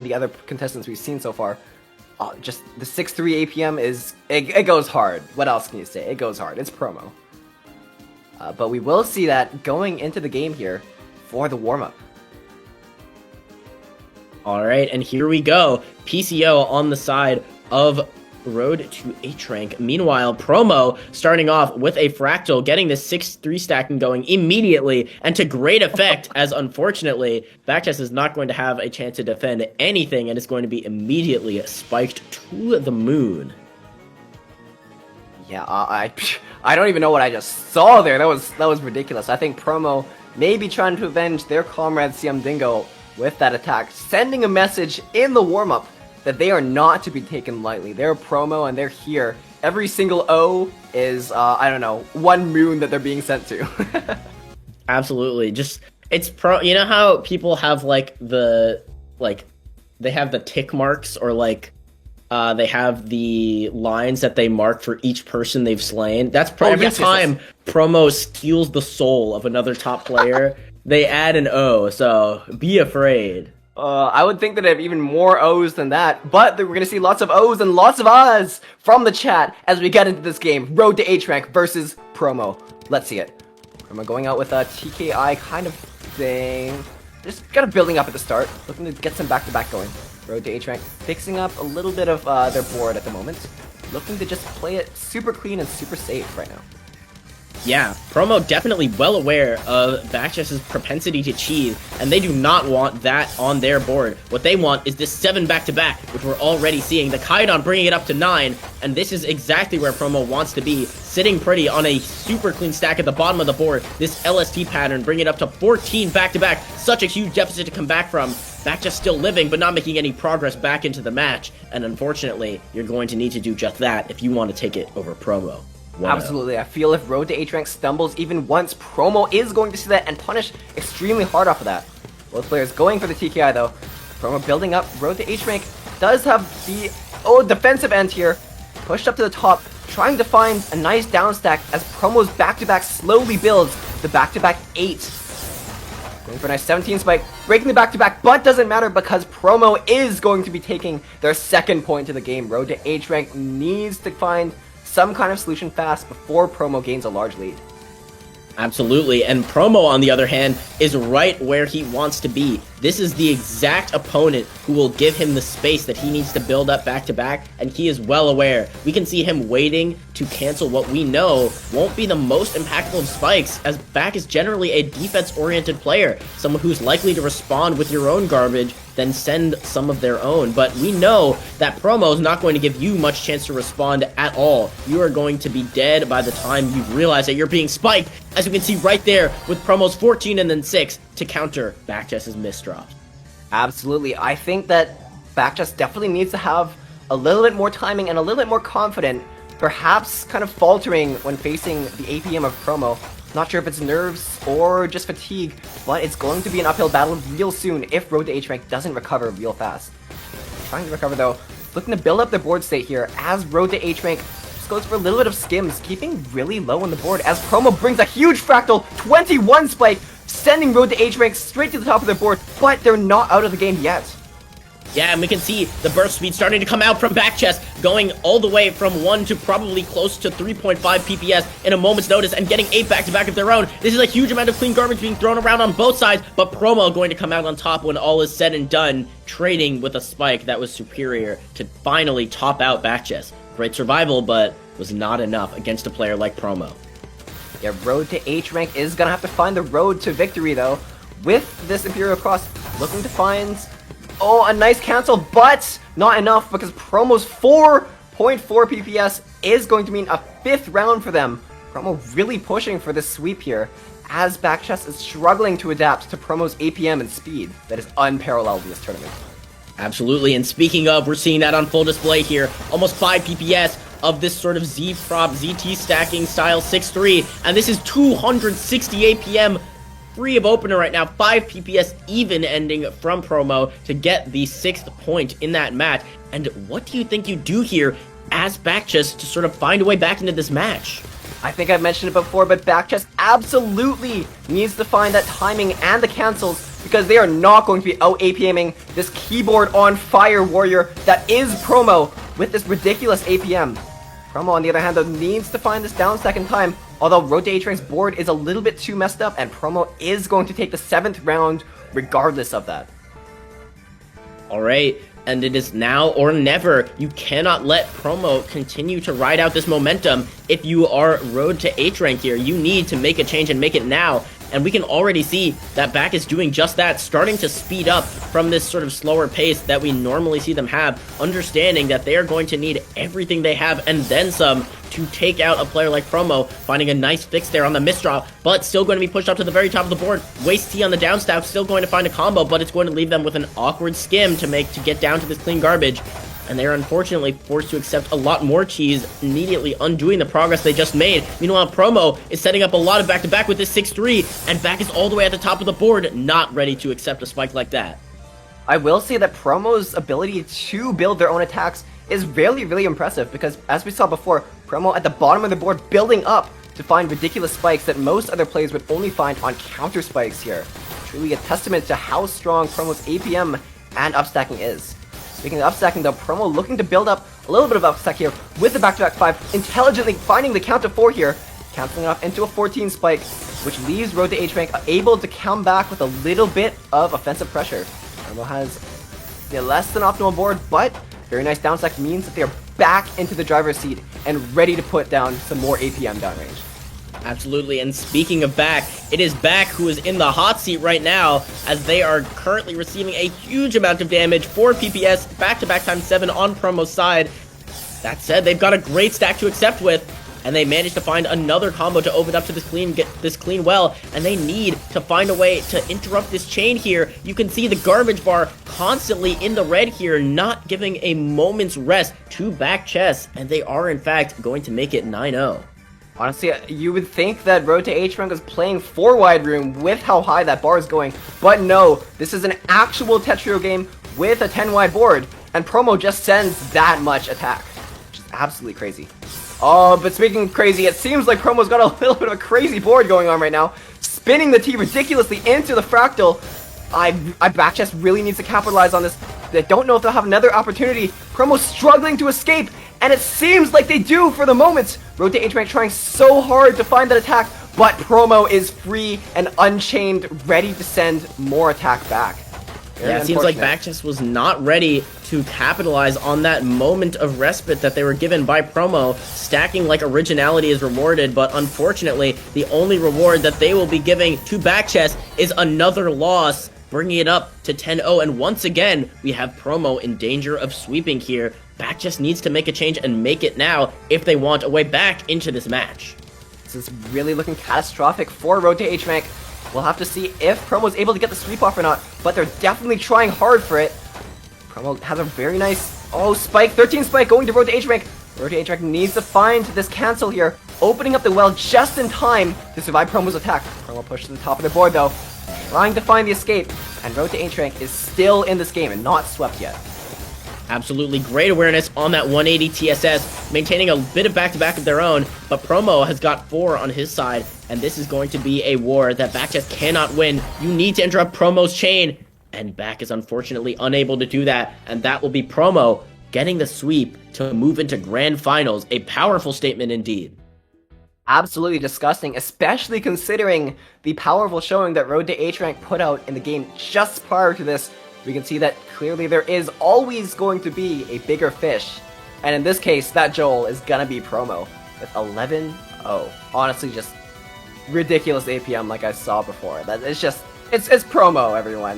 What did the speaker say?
the other contestants we've seen so far. Just the 6-3 APM is... It goes hard. What else can you say? It goes hard. It's promo. But we will see that going into the game here for the warm-up. Alright, and here we go. PCO on the side of Road to H-Rank. Meanwhile, Promo starting off with a Fractal, getting the 6-3 stacking going immediately, and to great effect, as unfortunately, Backchess is not going to have a chance to defend anything, and is going to be immediately spiked to the moon. Yeah, I don't even know what I just saw there. That was ridiculous. I think Promo may be trying to avenge their comrade CM Dingo with that attack, sending a message in the warm-up that they are not to be taken lightly. They're Promo and they're here. Every single O is, I don't know, one moon that they're being sent to. Absolutely. Just, you know how people have, like, they have the tick marks, or, like, they have the lines that they mark for each person they've slain? That's every time Promo steals the soul of another top player, they add an O, so be afraid. I would think that they have even more O's than that, but we're going to see lots of O's and lots of Ahs from the chat as we get into this game. Road to H-Rank versus Promo. Let's see it. Promo going out with a TKI kind of thing. Just kind of building up at the start, looking to get some back-to-back going. Road to H-Rank fixing up a little bit of their board at the moment. Looking to just play it super clean and super safe right now. Yeah, Promo definitely well aware of Backchess's propensity to cheese, and they do not want that on their board. What they want is this 7 back-to-back, which we're already seeing. The Kaidon bringing it up to 9, and this is exactly where Promo wants to be, sitting pretty on a super clean stack at the bottom of the board. This LST pattern, bringing it up to 14 back-to-back, such a huge deficit to come back from. Backchess still living, but not making any progress back into the match, and unfortunately, you're going to need to do just that if you want to take it over Promo. Wow. Absolutely. I feel if Road to H-Rank stumbles even once, Promo is going to see that and punish extremely hard off of that. Both players going for the TKI though. Promo building up. Road to H-Rank does have the defensive end here. Pushed up to the top, trying to find a nice down stack as Promo's back-to-back slowly builds the back-to-back 8. Going for a nice 17 spike, breaking the back-to-back, but doesn't matter because Promo is going to be taking their second point to the game. Road to H-Rank needs to find some kind of solution fast before Promo gains a large lead. Absolutely, and Promo, on the other hand, is right where he wants to be. This is the exact opponent who will give him the space that he needs to build up back-to-back, and he is well aware. We can see him waiting to cancel what we know won't be the most impactful of spikes, as Back is generally a defense-oriented player, someone who's likely to respond with your own garbage, then send some of their own. But we know that Promo is not going to give you much chance to respond at all. You are going to be dead by the time you realize that you're being spiked, as you can see right there with Promo's 14 and then 6 to counter Backchess's misdrops. Absolutely. I think that Backchess definitely needs to have a little bit more timing and a little bit more confident, perhaps kind of faltering when facing the APM of Promo. Not sure if it's nerves or just fatigue, but it's going to be an uphill battle real soon if Road to H-Rank doesn't recover real fast. Trying to recover though, looking to build up their board state here as Road to H-Rank just goes for a little bit of skims, keeping really low on the board as Promo brings a huge Fractal, 21 spike, sending Road to H-Rank straight to the top of their board, but they're not out of the game yet. Yeah, and we can see the burst speed starting to come out from Backchess, going all the way from 1 to probably close to 3.5 PPS in a moment's notice, and getting 8 back-to-back of their own. This is a huge amount of clean garbage being thrown around on both sides, but Promo going to come out on top when all is said and done, trading with a spike that was superior to finally top out Backchess. Great survival, but was not enough against a player like Promo. Yeah, Road to H-Rank is gonna have to find the road to victory though, with this Imperial Cross, looking to find a nice cancel, but not enough because Promo's 4.4 PPS is going to mean a 5th round for them. Promo really pushing for this sweep here, as Backchess is struggling to adapt to Promo's APM and speed that is unparalleled in this tournament. Absolutely, and speaking of, we're seeing that on full display here. Almost 5 PPS of this sort of Z-prop, ZT stacking style 6-3, and this is 260 APM. Free of opener right now, 5 PPS even ending from Promo to get the 6th point in that match. And what do you think you do here as Backchess to sort of find a way back into this match? I think I've mentioned it before, but Backchess absolutely needs to find that timing and the cancels because they are not going to be out APMing this keyboard on fire warrior that is Promo with this ridiculous APM. Promo, on the other hand, though, needs to find this down stack in time, although Road to H-Rank's board is a little bit too messed up, and Promo is going to take the 7th round regardless of that. Alright, and it is now or never. You cannot let Promo continue to ride out this momentum. If you are Road to H-Rank here, you need to make a change and make it now. And we can already see that Back is doing just that, starting to speed up from this sort of slower pace that we normally see them have, understanding that they are going to need everything they have and then some to take out a player like Promo, finding a nice fix there on the misdraw, but still going to be pushed up to the very top of the board. Waste T on the downstack, still going to find a combo, but it's going to leave them with an awkward skim to get down to this clean garbage. And they are unfortunately forced to accept a lot more cheese, immediately undoing the progress they just made. Meanwhile, Promo is setting up a lot of back-to-back with this 6-3, and Back is all the way at the top of the board, not ready to accept a spike like that. I will say that Promo's ability to build their own attacks is really impressive, because as we saw before, Promo at the bottom of the board building up to find ridiculous spikes that most other players would only find on counter spikes here. Truly a testament to how strong Promo's APM and upstacking is. Speaking of upstacking though, Promo looking to build up a little bit of upstack here with the back-to-back 5, intelligently finding the count to 4 here, canceling it off into a 14 spike, which leaves Road to H-Rank able to come back with a little bit of offensive pressure. Promo has a less than optimal board, but very nice downstack means that they are back into the driver's seat and ready to put down some more APM downrange. Absolutely, and speaking of Back, it is Back who is in the hot seat right now, as they are currently receiving a huge amount of damage, 4 PPS, back-to-back times 7 on Promo's side. That said, they've got a great stack to accept with, and they managed to find another combo to open up to get this clean well, and they need to find a way to interrupt this chain here. You can see the garbage bar constantly in the red here, not giving a moment's rest to Back chess, and they are in fact going to make it 9-0. Honestly, you would think that Road to H-Rank was playing 4-wide room with how high that bar is going, but no, this is an actual Tetrio game with a 10-wide board, and Promo just sends that much attack, which is absolutely crazy. Oh, but speaking of crazy, it seems like Promo's got a little bit of a crazy board going on right now, spinning the T ridiculously into the fractal. I back chest really needs to capitalize on this. I don't know if they'll have another opportunity. Promo's struggling to escape, and it seems like they do for the moment. Road to H-Rank trying so hard to find that attack, but Promo is free and unchained, ready to send more attack back. Yeah, it seems like Backchess was not ready to capitalize on that moment of respite that they were given by Promo. Stacking like originality is rewarded, but unfortunately, the only reward that they will be giving to Backchess is another loss, bringing it up to 10-0, and once again, we have Promo in danger of sweeping here. Backchess needs to make a change and make it now if they want a way back into this match. This is really looking catastrophic for Road to H-Rank. We'll have to see if Promo's able to get the sweep off or not, but they're definitely trying hard for it. Promo has a very nice, spike, 13 spike going to Road to H-Rank. Road to H-Rank needs to find this cancel here, opening up the well just in time to survive Promo's attack. Promo pushed to the top of the board though, trying to find the escape, and Road to H-Rank is still in this game and not swept yet. Absolutely great awareness on that 180 TSS, maintaining a bit of back-to-back of their own, but Promo has got 4 on his side, and this is going to be a war that Backchess cannot win. You need to interrupt Promo's chain, and Back is unfortunately unable to do that, and that will be Promo getting the sweep to move into Grand Finals. A powerful statement indeed. Absolutely disgusting, especially considering the powerful showing that Road to H-Rank put out in the game just prior to this. We can see that clearly there is always going to be a bigger fish. And in this case, that Joel is gonna be Promo with 11-0. Honestly, just ridiculous APM like I saw before. That it's just, it's Promo, everyone.